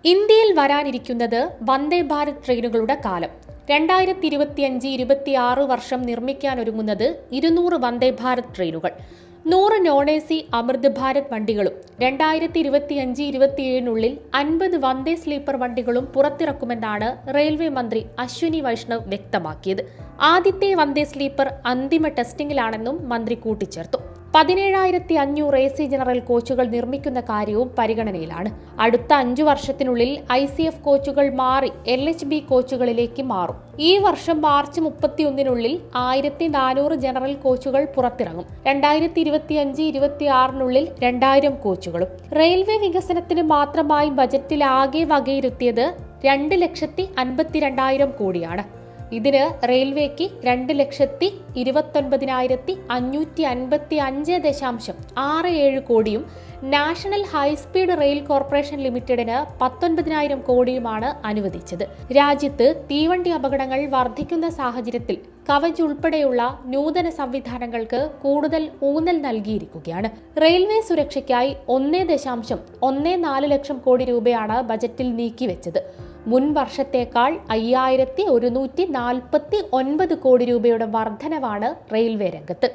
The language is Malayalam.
ഇന്ത്യയിൽ വരാനിരിക്കുന്നത് വന്ദേ ഭാരത് ട്രെയിനുകളുടെ കാലം. 2025-26 വർഷം നിർമ്മിക്കാനൊരുങ്ങുന്നത് 200 വന്ദേ ഭാരത് ട്രെയിനുകൾ, 100 നോൺ AC അമൃത് ഭാരത് വണ്ടികളും 2025-27 50 വന്ദേ സ്ലീപ്പർ വണ്ടികളും പുറത്തിറക്കുമെന്നാണ് റെയിൽവേ മന്ത്രി അശ്വിനി വൈഷ്ണവ് വ്യക്തമാക്കിയത്. ആദ്യത്തെ വന്ദേ സ്ലീപ്പർ അന്തിമ ടെസ്റ്റിംഗിലാണെന്നും മന്ത്രി കൂട്ടിച്ചേർത്തു. 17,500 AC ജനറൽ കോച്ചുകൾ നിർമ്മിക്കുന്ന കാര്യവും പരിഗണനയിലാണ്. അടുത്ത 5 വർഷത്തിനുള്ളിൽ ICF കോച്ചുകൾ മാറി LHB കോച്ചുകളിലേക്ക് മാറും. ഈ വർഷം മാർച്ച് 31-നുള്ളിൽ 1,400 ജനറൽ കോച്ചുകൾ പുറത്തിറങ്ങും. 2025-26 2000 കോച്ചുകളും. റെയിൽവേ വികസനത്തിന് മാത്രമായി ബജറ്റിൽ ആകെ വകയിരുത്തിയത് 2,52,000 കോടിയാണ്. ഇതിന് റെയിൽവേക്ക് 2,29,555.67 കോടിയും നാഷണൽ ഹൈസ്പീഡ് റെയിൽ കോർപ്പറേഷൻ ലിമിറ്റഡിന് 19,000 കോടിയുമാണ് അനുവദിച്ചത്. രാജ്യത്ത് തീവണ്ടി അപകടങ്ങൾ വർദ്ധിക്കുന്ന സാഹചര്യത്തിൽ കവച് ഉൾപ്പെടെയുള്ള നൂതന സംവിധാനങ്ങൾക്ക് കൂടുതൽ ഊന്നൽ നൽകിയിരിക്കുകയാണ്. റെയിൽവേ സുരക്ഷയ്ക്കായി 1.14 ലക്ഷം കോടി രൂപയാണ് ബജറ്റിൽ നീക്കിവെച്ചത്. മുൻ വർഷത്തേക്കാൾ 5,149 കോടി രൂപയുടെ വർധനവാണ് റെയിൽവേ രംഗത്ത്.